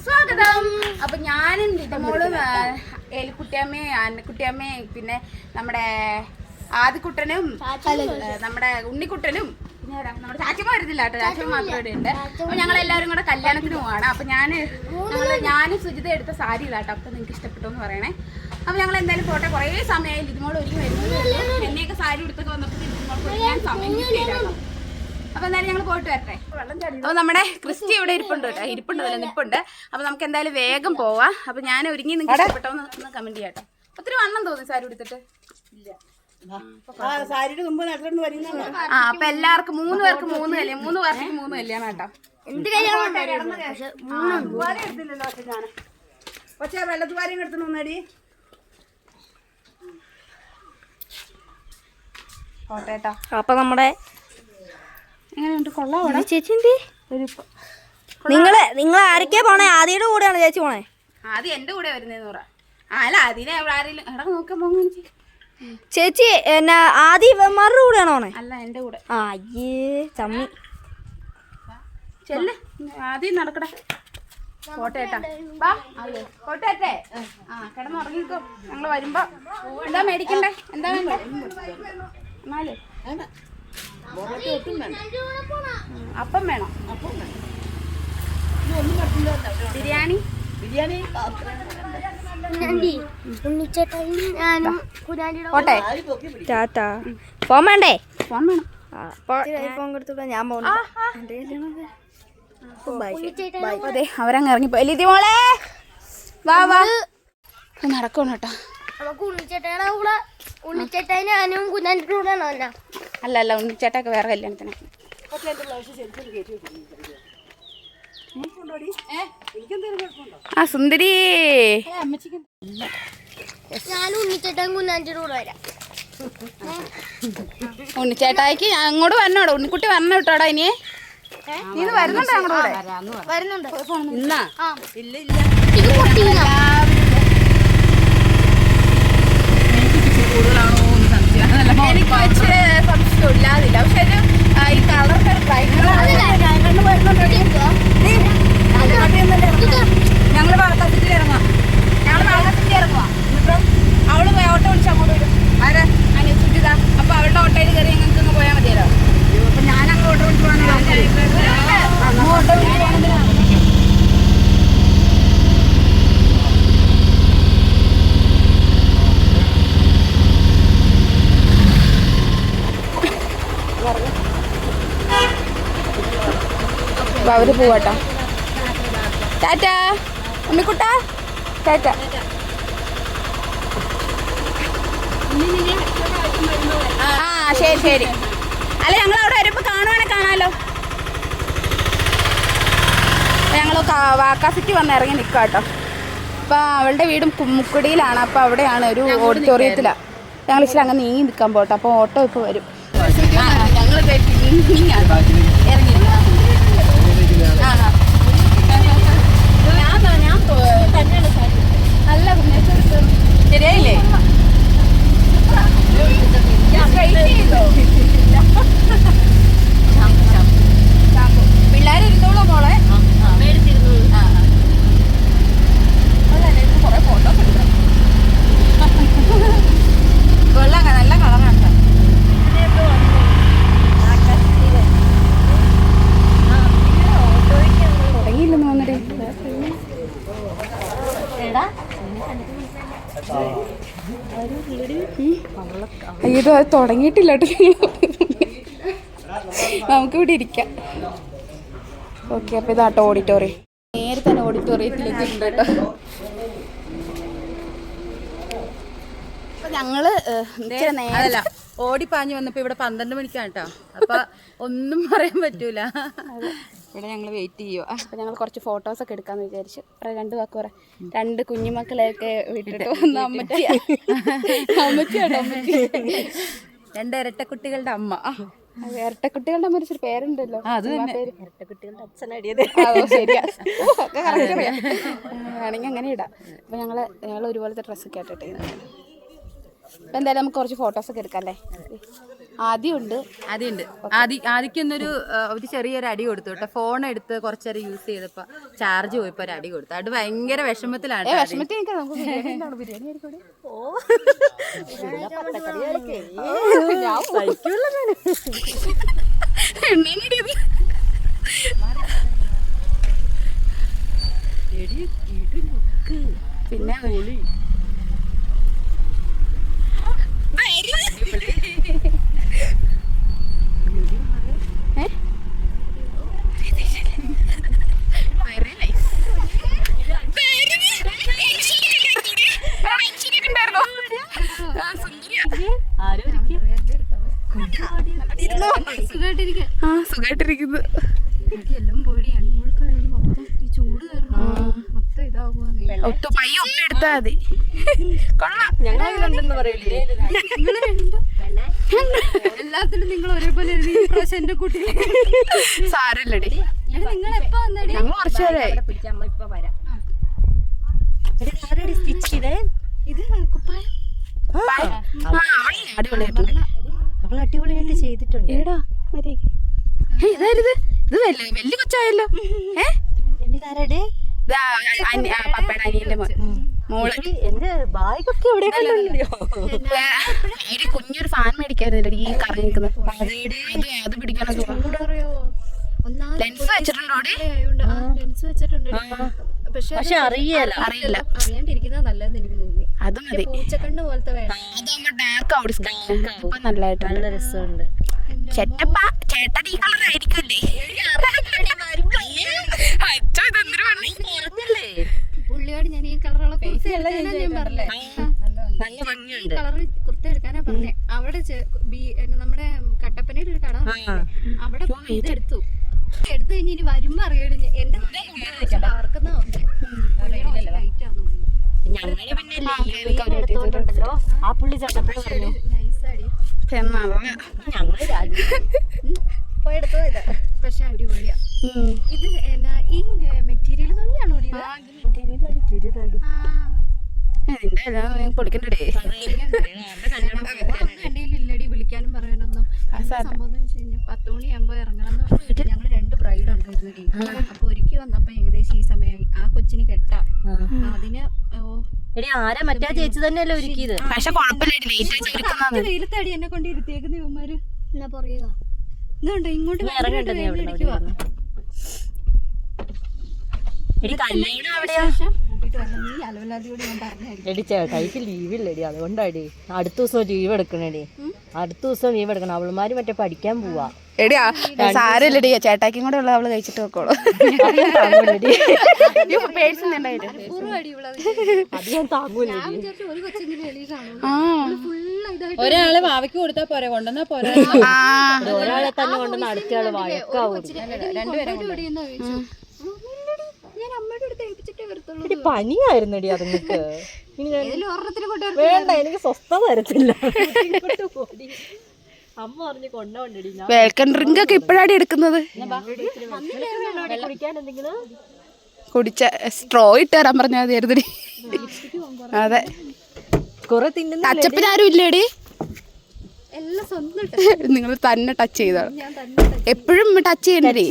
സ്വാഗതം. അപ്പൊ ഞാനും ലിതമോളും ഏലിക്കുട്ടിയമ്മയും അന്നക്കുട്ടിയമ്മയും പിന്നെ നമ്മുടെ ആദിക്കുട്ടനും നമ്മുടെ ഉണ്ണിക്കുട്ടനും പിന്നെ നമ്മുടെ ചാച്ചമ്മ വരുന്നില്ല കേട്ടോ, ചാച്ചമ്മ മാത്രം ഇവിടെ ഉണ്ട്. അപ്പൊ ഞങ്ങൾ എല്ലാവരും കൂടെ കല്യാണത്തിന് പോവാണ്. അപ്പൊ ഞാനും സുജിത എടുത്ത സാരി ഇതാട്ടോ. അപ്പൊ നിങ്ങൾക്ക് ഇഷ്ടപ്പെട്ടു എന്ന് പറയണേ. അപ്പൊ ഞങ്ങൾ എന്തായാലും പോട്ടെ. കുറേ സമയമായി ലിതമോൾ ഒരുങ്ങി വരുന്നത്. എന്നെയൊക്കെ സാരി എടുത്തൊക്കെ വന്നപ്പോൾ ലിതമോൾക്ക് ഞാൻ സമയം കിട്ടിയിട്ടാണ്. അപ്പൊ എന്തായാലും ഞങ്ങൾ പോയിട്ട് വരട്ടെ. അപ്പൊ നമ്മുടെ ക്രിസ്റ്റി ഇവിടെ ഇരിപ്പുണ്ട് കേട്ടോ, നിപ്പുണ്ട്. അപ്പൊ നമുക്ക് എന്തായാലും വേഗം പോവാം. അപ്പൊ ഞാൻ ഒരുങ്ങി നിങ്ങൾക്ക് ഇഷ്ടപ്പെട്ടോ ഒന്ന് കമന്റ് ചെയ്യാട്ടോ. ഒത്തിരി വണ്ണം തോന്നി സാരി എടുത്തിട്ട്. അപ്പൊ എല്ലാവർക്കും 3 പേർക്ക് 3 കല്യാണം, 3 പേർക്ക് 3 കല്യാണം കേട്ടോ. പക്ഷേ വെള്ളത്തുവാരിയും എടുത്തോന്നടി കോട്ടേട്ടോ. അപ്പൊ നമ്മുടെ എങ്ങനെയുണ്ട്? കൊള്ളാവോടാ ചേച്ചി? നിങ്ങൾ ആരൊക്കെയാ പോണേ? ആദ്യയുടെ കൂടെയാണ് ചേച്ചി പോണേ? ആദ്യം എന്റെ കൂടെ വരുന്നേന്ന് പറ. അല്ല അതിനെ ആരെങ്കിലും എടാ നോക്കാൻ പോകും ചേച്ചി. എന്നാ ആദ്യ ഇവന്മാരുടെ കൂടെയാണോ പോണേ? അല്ല എന്റെ കൂടെ. അയ്യേ ചമ്മി. ചെല്ല് ആദ്യം നടക്കട്ടെ. കോട്ടേട്ടാ വാ. കോട്ടേട്ടെ കിടന്നുറങ്ങിക്കോ. ഞങ്ങള് വരുമ്പോ എന്താ മേടിക്കണ്ടേ? എന്താ വേണ്ടേ? എന്നാല് അപ്പം വേണം. ബിരിയാണി കോട്ടെ. ടാറ്റാ. ഫോൺ വേണ്ടേ? ഫോൺ വേണം. ഫോൺ കൊടുത്തിട്ട് ഞാൻ പോണേ. അതെ അവരങ്ങ് ഇറങ്ങിപ്പോയി. ലിതി മോളെ വാ വാ. നടക്കണം കേട്ടോ. അല്ല അല്ല ഉണ്ണിച്ചേട്ടൊക്കെ വേറെ കല്യാണത്തിന്. ആ സുന്ദരി ഉണ്ണിച്ചേട്ടായിക്ക് അങ്ങോട്ട് വരണോടോ. ഉണ്ണിക്കുട്ടി വരണം കേട്ടോടാ. ഇനി നീ വരുന്നുണ്ടോ? അങ്ങോട്ട് വരുന്നുണ്ട്. ഇന്നാ ഇല്ല ഇല്ല. എനിക്ക് ഇച്ചിരി സംശയം ഇല്ലാതില്ല. പക്ഷെ ഒരു ഈ കളറിന്റെ ഒരു ഞങ്ങള് വളക്കത്തിന്റെ ഇറങ്ങാം. എന്നിട്ടും അവള് ഓട്ടോ വിളിച്ച് അങ്ങോട്ട് വരും. സുജിത. അപ്പൊ അവളുടെ ഓട്ടോയിൽ കയറി ഞങ്ങൾക്ക് അങ്ങ് പോയാൽ മതിയല്ലോ. അപ്പൊ ഞാനങ്ങ് ഓട്ടോ വിളിച്ച് പോകണം. ഓട്ടോ വിളിച്ച് പോകണമെങ്കിൽ അവര് പോവാട്ടോ. ടാറ്റാ ഉണ്ണിക്കുട്ടാ. ടാറ്റ. ആ ശരി ശരി. അല്ല ഞങ്ങൾ അവിടെ വരുമ്പോ കാണുവാണെങ്കിൽ കാണാലോ. ഞങ്ങൾ വാക്കാസിറ്റി വന്ന് ഇറങ്ങി നിൽക്കുക കേട്ടോ. അപ്പൊ അവളുടെ വീടും മുക്കുടിയിലാണ്. അപ്പൊ അവിടെയാണ് ഒരു ഓഡിറ്റോറിയത്തിലാണ്. ഞങ്ങൾ ഇച്ചിരി അങ്ങ് നീങ്ങി നിൽക്കാൻ പോട്ടെ. അപ്പൊ ഓട്ടോ ഇപ്പൊ വരും. ഞങ്ങൾ ഇറങ്ങി അല്ല ശരിയായില്ലേ? പിള്ളേരിരുന്നോളൂ മോളെ. കുറെ ഫോട്ടോസ് എടുക്കാം. വെള്ളം നല്ല കളറാണ്. തുടങ്ങിയില്ലെന്ന് വന്നിട്ട് ഇത് തുടങ്ങിയിട്ടില്ല കേട്ടോ. നമുക്ക് ഇവിടെ ഇരിക്കാം. ഓക്കെ. അപ്പൊ ഇതാട്ടോ ഓഡിറ്റോറിയം. നേരെ തന്നെ ഓഡിറ്റോറിയത്തിലെത്തിയിട്ടുണ്ട് കേട്ടോ. അപ്പൊ ഞങ്ങള് അതല്ല ഓടിപ്പാഞ്ഞു വന്നപ്പോ ഇവിടെ 12 മണിക്കാണ് കേട്ടോ. അപ്പൊ ഒന്നും പറയാൻ പറ്റൂല. ഇവിടെ ഞങ്ങൾ വെയിറ്റ് ചെയ്യുക. അപ്പൊ ഞങ്ങൾ കുറച്ച് ഫോട്ടോസൊക്കെ എടുക്കാന്ന് വിചാരിച്ചു. 2 വാക്ക് പറയാം. 2 കുഞ്ഞുമക്കളെയൊക്കെ വിട്ടിട്ട് വന്ന അമ്മച്ചിയാട്ടോ. 2 ഇരട്ടക്കുട്ടികളുടെ അമ്മ. ഇരട്ടക്കുട്ടികളുടെ അമ്മ ഒരു പേരുണ്ടല്ലോ. ഇരട്ടക്കുട്ടികളുടെ അച്ഛനടിയത്. ശരിയാ. ആണെങ്കിൽ അങ്ങനെ ഇടാം. അപ്പൊ ഞങ്ങൾ ഒരുപോലത്തെ ഡ്രസ്സൊക്കെ ആയിട്ടിട്ട്. അപ്പൊ എന്തായാലും നമുക്ക് കുറച്ച് ഫോട്ടോസൊക്കെ എടുക്കാം അല്ലേ? ആദ്യമുണ്ട്. ആദ്യമുണ്ട്. ആദ്യക്കൊന്നൊരു ഒരു ചെറിയൊരു അടി കൊടുത്തു കേട്ടോ. ഫോൺ എടുത്ത് കുറച്ചേരം യൂസ് ചെയ്തപ്പോ ചാർജ് പോയപ്പോ ഒരു അടി കൊടുത്തു. അത് ഭയങ്കര വിഷമത്തിലാണ്. പിന്നെ സുഖമായിട്ടിരിക്കുന്നു. പയ്യ ഒപ്പം എടുത്താ മതി. എല്ലാത്തിലും നിങ്ങൾ ഒരേപോലെ എന്റെ കുട്ടി സാരല്ലടി. നിങ്ങൾ എപ്പോ വന്നടി? ഞങ്ങൾ കുറച്ചു നേരമായി. ഇത് കുപ്പായം അടിപൊളിയായിട്ട് ചെയ്തിട്ടുണ്ട്. ഇതായത് ഇത് വലിയ കൊച്ചായല്ലോ. പപ്പയുടെ അനിയന്റെ മോള്. ഒരു കുഞ്ഞൊരു ഫാൻ മേടിക്കായിരുന്നില്ല ഈ കറങ്ങി നിൽക്കുന്നത്. അത് പിടിക്കാനൊക്കെ ലെൻസ് വെച്ചിട്ടുണ്ടോ? പക്ഷെ അറിയില്ല അറിയാണ്ടിരിക്കുന്നത് നല്ലതെന്ന് എനിക്ക് തോന്നി. അത് മതി. പൂച്ചക്കണ്ണ് പോലത്തെ വേണം. അതാകുമ്പോ ഡാർക്ക് ഔട്ട് നല്ലതായിട്ട് നല്ല രസമുണ്ട്. ചേട്ടപ്പ ചേട്ടൻ ഈ കളർ ആയിരിക്കുമല്ലേ? പുള്ളിയോട് ഞാൻ ഈ കളറുകളൊക്കെ ഞാൻ പറഞ്ഞേ. ഈ കളർ കുർത്ത എടുക്കാനാ പറഞ്ഞേ. അവിടെ നമ്മുടെ കട്ടപ്പനയിൽ ഒരു കട അവിടെ ഇതെടുത്തു കഴിഞ്ഞ് ഇനി വരുമ്പോ അറിയണം. എന്റെ ആർക്കെന്നാ ആ പുള്ളി ചട്ടപ്പന പറഞ്ഞു പോയെടുത്തോ. ഇത് പക്ഷെ അടിപൊളിയാ. ഇത് എന്നാ ഈ മെറ്റീരിയൽ തുണിയാണോ? പൊളിക്കണ്ടേ? ഇല്ലടി വിളിക്കാനും പറയാനൊന്നും. സംഭവം എന്ന് വെച്ച് കഴിഞ്ഞാൽ 10 മണിയാകുമ്പോ ഇറങ്ങണം എന്ന് പറഞ്ഞിട്ട് ഞങ്ങള് 2 ബ്രൈഡ് ഉണ്ടായിരുന്നടി. അപ്പൊ ഒരുക്കി വന്നപ്പോ ഏകദേശം ഈ സമയമായി. ആ കൊച്ചിന് കെട്ടാ. അതിന് ആരാ മറ്റാ ചേച്ചി തന്നെയല്ലേ ഒരുക്കിയത്. പക്ഷെ വെയിലത്തടി എന്നെ കൊണ്ട് ഇരുത്തിയേക്കുന്ന ഇവന്മാര് എന്നാ പറയുക. ഇതുണ്ടോ ഇങ്ങോട്ട് ഇറങ്ങണ്ടിരിക്കുവാ. കൈക്ക് ലീവില്ലടി, അതുകൊണ്ടാടി. അടുത്ത ദിവസം ലീവ് എടുക്കണേടി. അടുത്ത ദിവസം ലീവ് എടുക്കണം. അവളുമാര് മറ്റേ പഠിക്കാൻ പോവാ. എടിയാ സാരല്ലടി, ചേട്ടാക്കിയും കൂടെ ഉള്ള അവള് കഴിച്ചിട്ട് വെക്കോളൂ. ഒരാള് വാവയ്ക്ക് കൊടുത്താ പോരെ, കൊണ്ടുവന്നാ പോരെ. ഒരാളെ തന്നെ കൊണ്ടുവന്ന് അടുത്തയാള് വഴക്കാവൂ. പനിയായിരുന്നടി അതുങ്ങൾക്ക്. വേണ്ട, എനിക്ക് സ്വസ്ഥത തരത്തില്ല. അമ്മ പറഞ്ഞു കൊണ്ടോണ്ടടി. വെൽക്കം ഡ്രിങ്ക് ഒക്കെ ഇപ്പഴാടി എടുക്കുന്നത്. കുടിച്ച സ്ട്രോ ഇട്ട് തരാൻ പറഞ്ഞാൽ മതിയായിരുന്നടി. അതെ, കൊറേ തിന്നുന്ന ടച്ചപ്പിന് ആരും ഇല്ലേടി? എല്ലാം സ്വന്തം നിങ്ങൾ തന്നെ ടച്ച് ചെയ്താണ്. എപ്പോഴും ടച്ച് ചെയ്യണ്ടേ?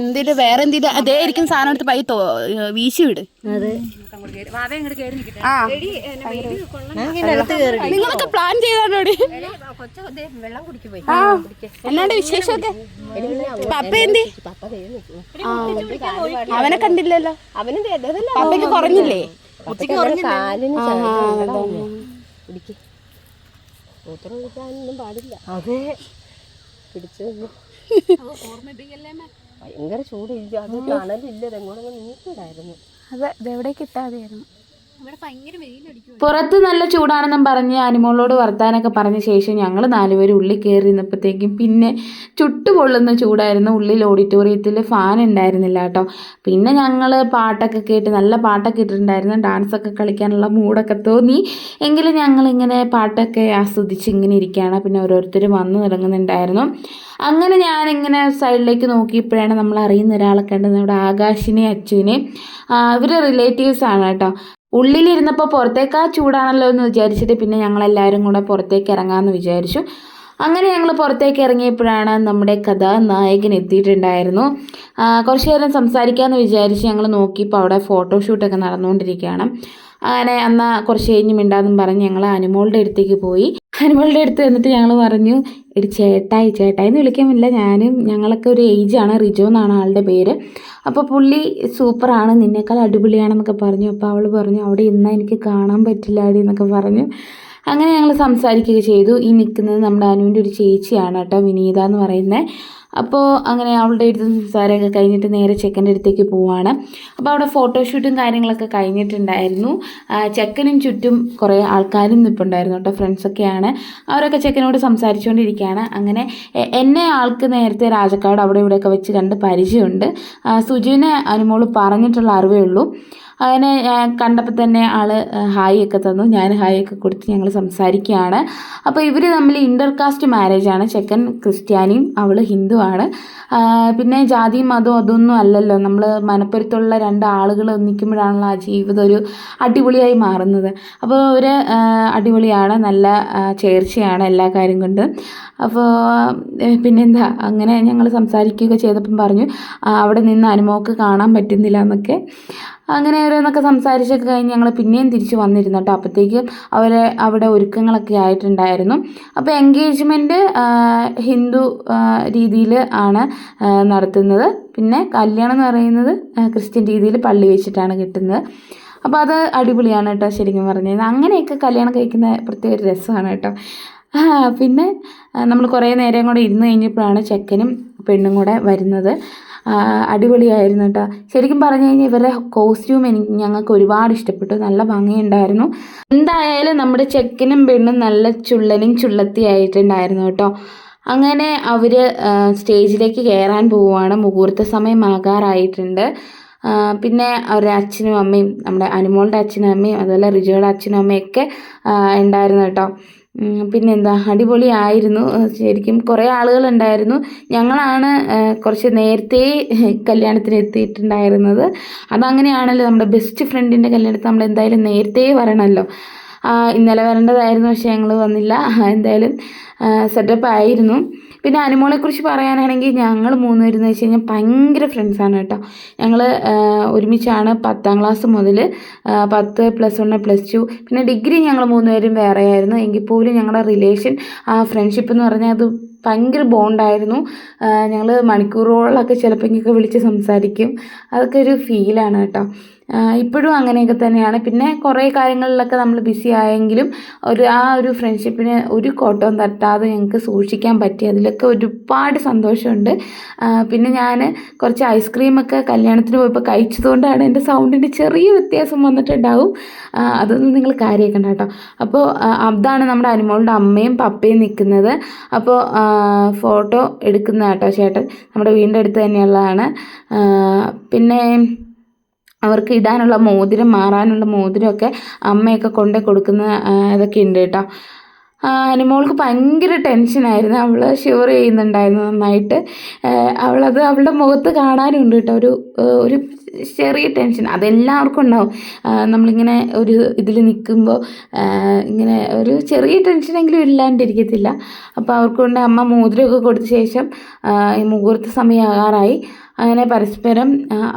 എന്തിനു വേറെ എന്തിനു അതേ ഇരിക്കുന്ന സാധനം എടുത്ത് പൈ വീശി വിട്. നിങ്ങളൊക്കെ പ്ലാൻ ചെയ്താണോടി? എന്നാണ്ട് വിശേഷമൊക്കെ? പപ്പ എന്തി? അവനെ കണ്ടില്ലല്ലോ. പപ്പയ്ക്ക് കുറഞ്ഞില്ലേ? പാടില്ല. അതെ, പിടിച്ചു ഭയങ്കര ചൂടില്ല. അത് തണലില്ല. എങ്ങോട്ടൊക്കെ നീക്കിടായിരുന്നു. അതെ, ഇതെവിടേക്ക് ഇട്ടാതെയായിരുന്നു. പുറത്ത് നല്ല ചൂടാണെന്നും പറഞ്ഞ് അനുമോളോട് വർത്താനൊക്കെ പറഞ്ഞ ശേഷം ഞങ്ങൾ 4 പേര് ഉള്ളിൽ കയറി നിന്നപ്പോഴത്തേക്കും പിന്നെ ചുട്ടുപൊള്ളുന്ന ചൂടായിരുന്നു. ഉള്ളിൽ ഓഡിറ്റോറിയത്തിൽ ഫാൻ ഉണ്ടായിരുന്നില്ല കേട്ടോ. പിന്നെ ഞങ്ങൾ പാട്ടൊക്കെ കേട്ട് നല്ല പാട്ടൊക്കെ ഇട്ടിട്ടുണ്ടായിരുന്നു. ഡാൻസൊക്കെ കളിക്കാനുള്ള മൂടൊക്കെ തോന്നി. എങ്കിലും ഞങ്ങളിങ്ങനെ പാട്ടൊക്കെ ആസ്വദിച്ച് ഇങ്ങനെ ഇരിക്കുകയാണ്. പിന്നെ ഓരോരുത്തർ വന്നു തുടങ്ങുന്നുണ്ടായിരുന്നു. അങ്ങനെ ഞാനിങ്ങനെ സൈഡിലേക്ക് നോക്കിയപ്പോഴാണ് നമ്മൾ അറിയുന്ന ഒരാളെ കണ്ടത്. നമ്മുടെ ആകാശിനെ അച്ചുവിനെ. ഇവർ റിലേറ്റീവ്സാണ് കേട്ടോ. ഉള്ളിലിരുന്നപ്പോൾ പുറത്തേക്കാ ചൂടാണല്ലോ എന്ന് വിചാരിച്ചിട്ട് പിന്നെ ഞങ്ങളെല്ലാവരും കൂടെ പുറത്തേക്ക് ഇറങ്ങാമെന്ന് വിചാരിച്ചു. അങ്ങനെ ഞങ്ങൾ പുറത്തേക്ക് ഇറങ്ങിയപ്പോഴാണ് നമ്മുടെ കഥാനായകൻ എത്തിയിട്ടുണ്ടായിരുന്നു. കുറച്ച് നേരം സംസാരിക്കാമെന്ന് വിചാരിച്ച് ഞങ്ങൾ നോക്കിയപ്പോൾ അവിടെ ഫോട്ടോഷൂട്ടൊക്കെ നടന്നുകൊണ്ടിരിക്കുകയാണ്. അങ്ങനെ എന്നാൽ കുറച്ച് കഴിഞ്ഞ് മിണ്ടാന്നും പറഞ്ഞ് ഞങ്ങൾ അനുമോളുടെ അടുത്തേക്ക് പോയി. അനുമോളുടെ അടുത്ത് എന്നിട്ട് ഞങ്ങൾ പറഞ്ഞു, എടി ചേട്ടായി എന്ന് വിളിക്കാൻ പറ്റില്ല, ഞങ്ങളൊക്കെ ഒരു ഏജാണ്, റിജോ എന്നാണ് ആളുടെ പേര്. അപ്പോൾ പുള്ളി സൂപ്പറാണ്, നിന്നേക്കാൾ അടിപൊളിയാണെന്നൊക്കെ പറഞ്ഞു. അപ്പോൾ അവൾ പറഞ്ഞു അവിടെ ഇന്ന് എനിക്ക് കാണാൻ പറ്റില്ല അടി എന്നൊക്കെ പറഞ്ഞു. അങ്ങനെ ഞങ്ങൾ സംസാരിക്കുകയൊക്കെ ചെയ്തു. ഈ നിൽക്കുന്നത് നമ്മുടെ അനുവിൻ്റെ ഒരു ചേച്ചിയാണ് കേട്ടോ, വിനീത എന്ന് പറയുന്നത്. അപ്പോൾ അങ്ങനെ അവളുടെ അടുത്ത് സംസാരമൊക്കെ കഴിഞ്ഞിട്ട് നേരെ ചെക്കൻ്റെ അടുത്തേക്ക് പോവാണ്. അപ്പോൾ അവിടെ ഫോട്ടോഷൂട്ടും കാര്യങ്ങളൊക്കെ കഴിഞ്ഞിട്ടുണ്ടായിരുന്നു. ചെക്കനും ചുറ്റും കുറേ ആൾക്കാരും നിൽപ്പുണ്ടായിരുന്നു കേട്ടോ, ഫ്രണ്ട്സൊക്കെയാണ്. അവരൊക്കെ ചെക്കനോട് സംസാരിച്ചുകൊണ്ടിരിക്കുകയാണ്. അങ്ങനെ എന്നെ ആൾക്ക് നേരത്തെ രാജക്കാട് അവിടെ ഇവിടെയൊക്കെ വെച്ച് കണ്ട് പരിചയമുണ്ട്. സുജുവിനെ അനുമോള് പറഞ്ഞിട്ടുള്ള അറിവേ ഉള്ളൂ. അങ്ങനെ കണ്ടപ്പോൾ തന്നെ ആൾ ഹായ് ഒക്കെ തന്നു. ഞാൻ ഹായ് ഒക്കെ കൊടുത്ത് ഞങ്ങൾ സംസാരിക്കുകയാണ്. അപ്പോൾ ഇവർ തമ്മിൽ ഇൻ്റർകാസ്റ്റ് മാരേജാണ്. ചെക്കൻ ക്രിസ്ത്യാനിയും അവൾ ഹിന്ദുവാണ്. പിന്നെ ജാതിയും മതവും അതൊന്നും അല്ലല്ലോ, നമ്മൾ മനപ്പുറത്തുള്ള രണ്ട് ആളുകൾ ഒന്നിക്കുമ്പോഴാണല്ലോ ആ ജീവിതം ഒരു അടിപൊളിയായി മാറുന്നത്. അപ്പോൾ ഒരു അടിപൊളിയാണ്, നല്ല ചേർച്ചയാണ് എല്ലാ കാര്യം കൊണ്ട്. അപ്പോൾ പിന്നെന്താ, അങ്ങനെ ഞങ്ങൾ സംസാരിക്കുകയൊക്കെ ചെയ്തപ്പം പറഞ്ഞു അവിടെ നിന്ന് അനുമോൾക്ക് കാണാൻ പറ്റുന്നില്ല എന്നൊക്കെ. അങ്ങനെ ഓരോന്നൊക്കെ സംസാരിച്ചൊക്കെ കഴിഞ്ഞ് ഞങ്ങൾ പിന്നെയും തിരിച്ച് വന്നിരുന്നു കേട്ടോ. അപ്പോഴത്തേക്കും അവിടെ ഒരുക്കങ്ങളൊക്കെ ആയിട്ടുണ്ടായിരുന്നു. അപ്പോൾ എൻഗേജ്മെൻറ്റ് ഹിന്ദു രീതിയിൽ ആണ് നടത്തുന്നത്. പിന്നെ കല്യാണം എന്ന് പറയുന്നത് ക്രിസ്ത്യൻ രീതിയിൽ പള്ളി വെച്ചിട്ടാണ് കിട്ടുന്നത്. അപ്പോൾ അത് അടിപൊളിയാണ് കേട്ടോ ശരിക്കും പറഞ്ഞത്. അങ്ങനെയൊക്കെ കല്യാണം കഴിക്കുന്ന പ്രത്യേക ഒരു രസമാണ് കേട്ടോ. പിന്നെ നമ്മൾ കുറേ നേരം കൂടെ ഇരുന്ന് കഴിഞ്ഞപ്പോഴാണ് ചെക്കനും പെണ്ണും കൂടെ വരുന്നത്. അടിപൊളിയായിരുന്നു കേട്ടോ. ശരിക്കും പറഞ്ഞു കഴിഞ്ഞാൽ ഇവരുടെ കോസ്റ്റ്യൂം ഞങ്ങൾക്ക് ഒരുപാട് ഇഷ്ടപ്പെട്ടു, നല്ല ഭംഗിയുണ്ടായിരുന്നു. എന്തായാലും നമ്മുടെ ചെക്കനും പെണ്ണും നല്ല ചുള്ളനും ചുള്ളത്തിയായിട്ടുണ്ടായിരുന്നു കേട്ടോ. അങ്ങനെ അവർ സ്റ്റേജിലേക്ക് കയറാൻ പോവുകയാണ്. മുഹൂർത്ത സമയമാകാറായിട്ടുണ്ട്. പിന്നെ അവരുടെ അച്ഛനും അമ്മയും, നമ്മുടെ അനുമോളുടെ അച്ഛനും അമ്മയും അതുപോലെ റിജോയുടെ അച്ഛനും അമ്മയൊക്കെ ഉണ്ടായിരുന്നു കേട്ടോ. പിന്നെന്താ, അടിപൊളിയായിരുന്നു ശരിക്കും. കുറേ ആളുകളുണ്ടായിരുന്നു. ഞങ്ങളാണ് കുറച്ച് നേരത്തെ കല്യാണത്തിന് എത്തിയിട്ടുണ്ടായിരുന്നത്. അതങ്ങനെയാണല്ലോ, നമ്മുടെ ബെസ്റ്റ് ഫ്രണ്ടിൻ്റെ കല്യാണത്തിന് നമ്മൾ എന്തായാലും നേരത്തെ വരണമല്ലോ. ഇന്നലെ വരേണ്ടതായിരുന്നു, പക്ഷേ ഞങ്ങൾ വന്നില്ല. എന്തായാലും സെറ്റപ്പ് ആയിരുന്നു. പിന്നെ അനുമോളെക്കുറിച്ച് പറയാനാണെങ്കിൽ ഞങ്ങൾ മൂന്നുപേരെന്ന് വെച്ച് കഴിഞ്ഞാൽ ഭയങ്കര ഫ്രണ്ട്സാണ് കേട്ടോ. ഞങ്ങൾ ഒരുമിച്ചാണ് 10ാം ക്ലാസ് മുതൽ 10 +1 +2 പിന്നെ ഡിഗ്രി ഞങ്ങൾ മൂന്നുപേരും വേറെയായിരുന്നു. എങ്കിൽ പോലും ഞങ്ങളുടെ റിലേഷൻ ഫ്രണ്ട്ഷിപ്പ് എന്ന് പറഞ്ഞാൽ അത് ഭയങ്കര ബോണ്ടായിരുന്നു. ഞങ്ങൾ മണിക്കൂറുകളൊക്കെ ചിലപ്പോഴൊക്കെ വിളിച്ച് സംസാരിക്കും. അതൊക്കെ ഒരു ഫീലാണ് കേട്ടോ. ഇപ്പോഴും അങ്ങനെയൊക്കെ തന്നെയാണ്. പിന്നെ കുറേ കാര്യങ്ങളിലൊക്കെ നമ്മൾ ബിസി ആയെങ്കിലും ആ ഒരു ഫ്രണ്ട്ഷിപ്പിന് ഒരു കോട്ടവും തട്ടാതെ ഞങ്ങൾക്ക് സൂക്ഷിക്കാൻ പറ്റി. അതിലൊക്കെ ഒരുപാട് സന്തോഷമുണ്ട്. പിന്നെ ഞാൻ കുറച്ച് ഐസ്ക്രീമൊക്കെ കല്യാണത്തിന് പോയപ്പോൾ കഴിച്ചതുകൊണ്ടാണ് എൻ്റെ സൗണ്ടിന് ചെറിയ വ്യത്യാസം വന്നിട്ടുണ്ടാവും. അതൊന്നും നിങ്ങൾ കാര്യമാക്കണ്ട കേട്ടോ. അപ്പോൾ അതാണ് നമ്മുടെ അനുമോളുടെ അമ്മയും പപ്പയും നിൽക്കുന്നത്. അപ്പോൾ ഫോട്ടോ എടുക്കുന്ന കേട്ടോ ചേട്ടൻ, നമ്മുടെ വീടിൻ്റെ അടുത്ത് തന്നെയുള്ളതാണ്. പിന്നെ അവർക്ക് ഇടാനുള്ള മോതിരം, മാറാനുള്ള മോതിരമൊക്കെ അമ്മയൊക്കെ കൊണ്ടു കൊടുക്കുന്ന ഇതൊക്കെ ഉണ്ട് കേട്ടോ. അനുമോൾക്ക് ഭയങ്കര ടെൻഷനായിരുന്നു. അവൾ ഷിവർ ചെയ്യുന്നുണ്ടായിരുന്നു നന്നായിട്ട്. അവളത് അവളുടെ മുഖത്ത് കാണാനുണ്ട് കേട്ടോ, ഒരു ചെറിയ ടെൻഷൻ. അതെല്ലാവർക്കും ഉണ്ടാവും. നമ്മളിങ്ങനെ ഒരു ഇതിൽ നിൽക്കുമ്പോൾ ഇങ്ങനെ ഒരു ചെറിയ ടെൻഷനെങ്കിലും ഇല്ലാണ്ടിരിക്കത്തില്ല. അപ്പോൾ അവർക്കൊണ്ട് അമ്മ മോതിരമൊക്കെ കൊടുത്ത ശേഷം ഈ മുഹൂർത്ത സമയമാകാറായി. അങ്ങനെ പരസ്പരം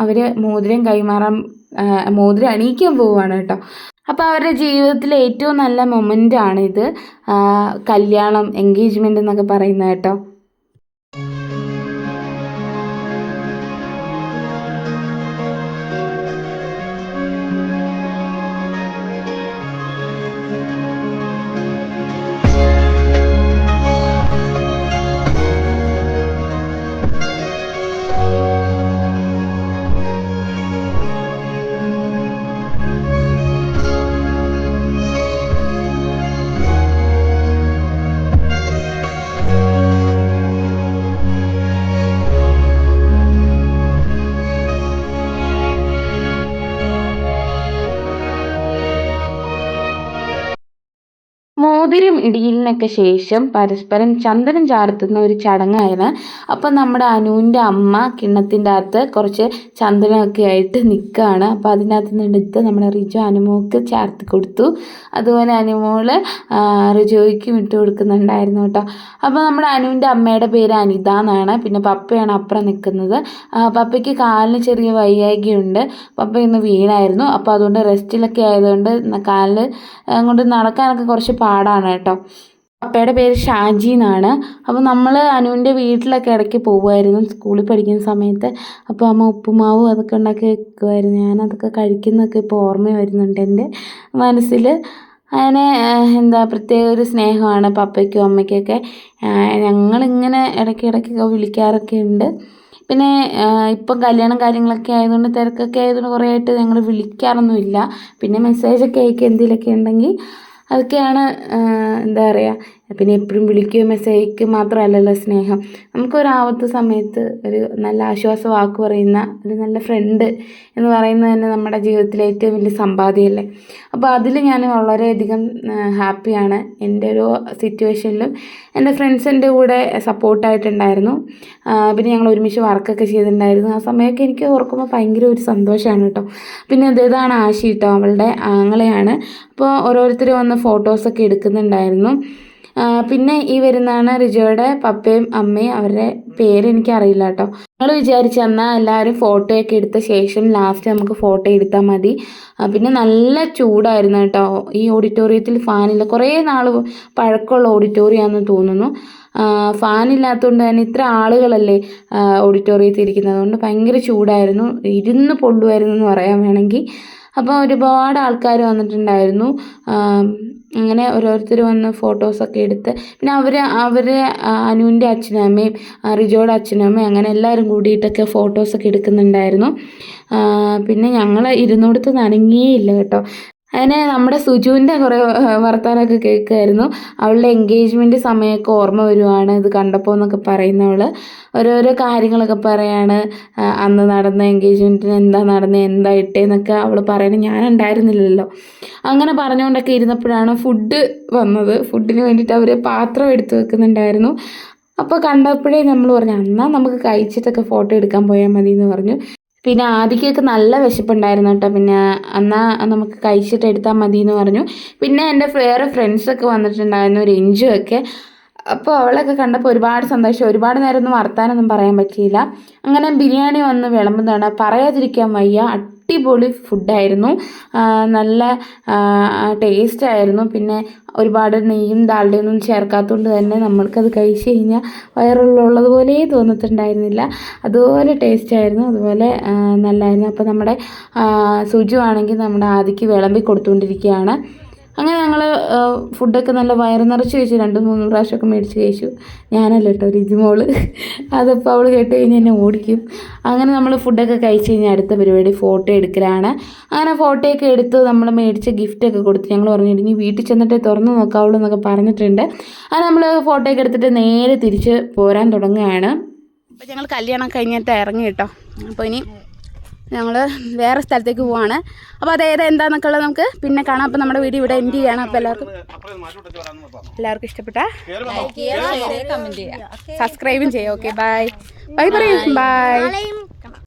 അവർ മോതിരം കൈമാറാൻ, മോതിരം അണിയിക്കാൻ പോവുകയാണ് കേട്ടോ. അപ്പോൾ അവരുടെ ജീവിതത്തിലെ ഏറ്റവും നല്ല മൊമെൻ്റാണിത്, കല്യാണം, എൻഗേജ്മെൻ്റ് എന്നൊക്കെ പറയുന്നത് കേട്ടോ. ഇടിയിലിനൊക്കെ ശേഷം പരസ്പരം ചന്ദനം ചാർത്തുന്ന ഒരു ചടങ്ങായിരുന്നു. അപ്പം നമ്മുടെ അനുവിൻ്റെ അമ്മ കിണ്ണത്തിൻ്റെ അകത്ത് കുറച്ച് ചന്ദനമൊക്കെ ആയിട്ട് നിൽക്കുകയാണ്. അപ്പോൾ അതിനകത്ത് നിന്നെടുത്ത് നമ്മുടെ റിജു അനുമോൾക്ക് ചാർത്തി കൊടുത്തു. അതുപോലെ അനുമോള് റിജോയ്ക്കും ഇട്ട് കൊടുക്കുന്നുണ്ടായിരുന്നു കേട്ടോ. അപ്പോൾ നമ്മുടെ അനുവിൻ്റെ അമ്മയുടെ പേര് അനിത എന്നാണ്. പിന്നെ പപ്പയാണ് അപ്പുറം നിൽക്കുന്നത്. പപ്പയ്ക്ക് കാലിന് ചെറിയ വയ്യായ്കയുണ്ട്. പപ്പ ഇന്ന് വീണായിരുന്നു. അപ്പോൾ അതുകൊണ്ട് റെസ്റ്റിലൊക്കെ ആയതുകൊണ്ട് കാലിൽ കൊണ്ട് നടക്കാനൊക്കെ കുറച്ച് പാടാണ് കേട്ടോ. പപ്പയുടെ പേര് ഷാജി എന്നാണ്. അപ്പോൾ നമ്മൾ അനുവിൻ്റെ വീട്ടിലൊക്കെ ഇടയ്ക്ക് പോകുമായിരുന്നു സ്കൂളിൽ പഠിക്കുന്ന സമയത്ത്. അപ്പോൾ അമ്മ ഉപ്പുമാവും അതൊക്കെ ഉണ്ടാക്കി വെക്കുമായിരുന്നു. ഞാനതൊക്കെ കഴിക്കുന്നതൊക്കെ ഇപ്പോൾ ഓർമ്മ വരുന്നുണ്ട് എൻ്റെ മനസ്സിൽ. അങ്ങനെ പ്രത്യേക ഒരു സ്നേഹമാണ് പപ്പയ്ക്കും അമ്മയ്ക്കൊക്കെ. ഞങ്ങളിങ്ങനെ ഇടയ്ക്കൊക്കെ വിളിക്കാറൊക്കെ ഉണ്ട്. പിന്നെ ഇപ്പം കല്യാണം കാര്യങ്ങളൊക്കെ ആയതുകൊണ്ട് തിരക്കൊക്കെ ആയതുകൊണ്ട് കുറേ ആയിട്ട് ഞങ്ങൾ വിളിക്കാറൊന്നുമില്ല. പിന്നെ മെസ്സേജൊക്കെ അയക്കുക എന്തെങ്കിലുമൊക്കെ ഉണ്ടെങ്കിൽ അതൊക്കെയാണ് പിന്നെ എപ്പോഴും വിളിക്കുകയും മെസ്സേജ് അയക്കുക മാത്രമല്ലല്ലോ സ്നേഹം. നമുക്കൊരാപത്ത് സമയത്ത് ഒരു നല്ല ആശ്വാസ വാക്ക് പറയുന്ന ഒരു നല്ല ഫ്രണ്ട് എന്ന് പറയുന്നത് തന്നെ നമ്മുടെ ജീവിതത്തിലെ ഏറ്റവും വലിയ സമ്പാദ്യമല്ലേ. അപ്പോൾ അതിൽ ഞാൻ വളരെയധികം ഹാപ്പിയാണ്. എൻ്റെ ഒരു സിറ്റുവേഷനിലും എൻ്റെ ഫ്രണ്ട്സ് എൻ്റെ കൂടെ സപ്പോർട്ടായിട്ടുണ്ടായിരുന്നു. പിന്നെ ഞങ്ങൾ ഒരുമിച്ച് വർക്കൊക്കെ ചെയ്തിട്ടുണ്ടായിരുന്നു. ആ സമയമൊക്കെ എനിക്ക് ഓർക്കുമ്പോൾ ഭയങ്കര ഒരു സന്തോഷമാണ് കേട്ടോ. പിന്നെ ഇതാണ് ആശി കേട്ടോ, അവളുടെ ആങ്ങളെയാണ്. അപ്പോൾ ഓരോരുത്തരും വന്ന് ഫോട്ടോസൊക്കെ എടുക്കുന്നുണ്ടായിരുന്നു. പിന്നെ ഈ വരുന്നതാണ് റിജോയുടെ പപ്പയും അമ്മയും. അവരുടെ പേരെനിക്കറിയില്ല കേട്ടോ. ഞങ്ങൾ വിചാരിച്ചു എന്നാൽ എല്ലാവരും ഫോട്ടോയൊക്കെ എടുത്ത ശേഷം ലാസ്റ്റ് നമുക്ക് ഫോട്ടോ എടുത്താൽ മതി. പിന്നെ നല്ല ചൂടായിരുന്നു കേട്ടോ. ഈ ഓഡിറ്റോറിയത്തിൽ ഫാനില്ല. കുറേ നാൾ പഴക്കമുള്ള ഓഡിറ്റോറിയമാണെന്ന് തോന്നുന്നു. ഫാനില്ലാത്തതുകൊണ്ട് തന്നെ ഇത്ര ആളുകളല്ലേ ഓഡിറ്റോറിയത്തിൽ ഇരിക്കുന്നത്. അതുകൊണ്ട് ഭയങ്കര ചൂടായിരുന്നു. ഇരുന്ന് പൊള്ളുമായിരുന്നു എന്ന് പറയാൻ വേണമെങ്കിൽ. അപ്പോൾ ഒരുപാട് ആൾക്കാർ വന്നിട്ടുണ്ടായിരുന്നു. അങ്ങനെ ഓരോരുത്തർ വന്ന് ഫോട്ടോസൊക്കെ എടുത്ത് പിന്നെ അവർ അനുവിൻ്റെ അച്ഛനും അമ്മയും റിജോയുടെ അച്ഛനും അമ്മയും അങ്ങനെ എല്ലാവരും കൂടിയിട്ടൊക്കെ ഫോട്ടോസൊക്കെ എടുക്കുന്നുണ്ടായിരുന്നു. പിന്നെ ഞങ്ങൾ ഇരുന്നിടത്ത് നനങ്ങിയേയില്ല കേട്ടോ. അങ്ങനെ നമ്മുടെ സുജുവിൻ്റെ കുറേ വർത്തമാനമൊക്കെ കേൾക്കുമായിരുന്നു. അവളുടെ എൻഗേജ്മെൻറ്റ് സമയമൊക്കെ ഓർമ്മ വരുവാണ് ഇത് കണ്ടപ്പോൾ എന്നൊക്കെ പറയുന്നവൾ. ഓരോരോ കാര്യങ്ങളൊക്കെ പറയാണ്. അന്ന് നടന്ന എൻഗേജ്മെൻറ്റിന് എന്താ നടന്നത്, എന്താ ഇട്ടേന്നൊക്കെ അവൾ പറയുന്നത്. ഞാൻ ഉണ്ടായിരുന്നില്ലല്ലോ. അങ്ങനെ പറഞ്ഞുകൊണ്ടൊക്കെ ഇരുന്നപ്പോഴാണ് ഫുഡ് വന്നത്. ഫുഡിന് വേണ്ടിയിട്ട് അവർ പാത്രം എടുത്ത് വെക്കുന്നുണ്ടായിരുന്നു. അപ്പോൾ കണ്ടപ്പോഴേ നമ്മൾ പറഞ്ഞു എന്നാൽ നമുക്ക് കഴിച്ചിട്ടൊക്കെ ഫോട്ടോ എടുക്കാൻ പോയാൽ മതി എന്ന് പറഞ്ഞു. പിന്നെ ആദിക്കൊക്കെ നല്ല വിശപ്പുണ്ടായിരുന്നു കേട്ടോ. പിന്നെ എന്നാൽ നമുക്ക് കഴിച്ചിട്ട് എടുത്താൽ മതി എന്ന് പറഞ്ഞു. പിന്നെ എൻ്റെ വേറെ ഫ്രണ്ട്സൊക്കെ വന്നിട്ടുണ്ടായിരുന്നു, രഞ്ജുവൊക്കെ. അപ്പോൾ അവളൊക്കെ കണ്ടപ്പോൾ ഒരുപാട് സന്തോഷം. ഒരുപാട് നേരമൊന്നും വർത്താനൊന്നും പറയാൻ പറ്റിയില്ല. അങ്ങനെ ബിരിയാണി വന്ന് വിളമ്പുന്നതാണ്. പറയാതിരിക്കാൻ വയ്യ. അടിപൊളി ഫുഡായിരുന്നു. നല്ല ടേസ്റ്റായിരുന്നു. പിന്നെ ഒരുപാട് നെയ്യും ഡാൽഡയൊന്നും ചേർക്കാത്തതുകൊണ്ട് തന്നെ നമ്മൾക്കത് കഴിച്ച് കഴിഞ്ഞാൽ വയറുള്ളതുപോലെ തോന്നത്തുണ്ടായിരുന്നില്ല. അതുപോലെ ടേസ്റ്റായിരുന്നു. അതുപോലെ നല്ലതായിരുന്നു. അപ്പോൾ നമ്മുടെ സുജു ആണെങ്കിൽ നമ്മുടെ ആദിക്ക് വിളമ്പി കൊടുത്തുകൊണ്ടിരിക്കുകയാണ്. അങ്ങനെ ഞങ്ങൾ ഫുഡൊക്കെ നല്ല വയറ് നിറച്ച് കഴിച്ചു. 2-3 പ്രാവശ്യമൊക്കെ മേടിച്ച് കഴിച്ചു. ഞാനല്ല കേട്ടോ, രുചിമോള്. അതപ്പോൾ അവൾ കേട്ട് കഴിഞ്ഞാൽ എന്നെ ഓടിക്കും. അങ്ങനെ നമ്മൾ ഫുഡൊക്കെ കഴിച്ച് കഴിഞ്ഞാൽ അടുത്ത പരിപാടി ഫോട്ടോ എടുക്കലാണ്. അങ്ങനെ ഫോട്ടോയൊക്കെ എടുത്ത് നമ്മൾ മേടിച്ച ഗിഫ്റ്റൊക്കെ കൊടുത്ത് ഞങ്ങൾ പറഞ്ഞു ഇനി വീട്ടിൽ ചെന്നിട്ട് തുറന്ന് നോക്കാവുള്ളൂ എന്നൊക്കെ പറഞ്ഞിട്ടുണ്ട്. അങ്ങനെ നമ്മൾ ഫോട്ടോയൊക്കെ എടുത്തിട്ട് നേരെ തിരിച്ച് പോരാൻ തുടങ്ങുകയാണ്. അപ്പോൾ ഞങ്ങൾ കല്യാണം കഴിഞ്ഞിട്ട് ഇറങ്ങി കേട്ടോ. അപ്പോൾ ഇനി ഞങ്ങൾ വേറെ സ്ഥലത്തേക്ക് പോവാണ്. അപ്പോൾ അത് എന്താണെന്നൊക്കെ ഉള്ളത് നമുക്ക് പിന്നെ കാണാം. അപ്പോൾ നമ്മുടെ വീഡിയോ ഇവിടെ എൻഡ് ചെയ്യണം. അപ്പോൾ എല്ലാവർക്കും ഇഷ്ടപ്പെട്ടാൽ സബ്സ്ക്രൈബും ചെയ്യാം. ഓക്കെ ബൈ ബൈ പറയും ബൈ.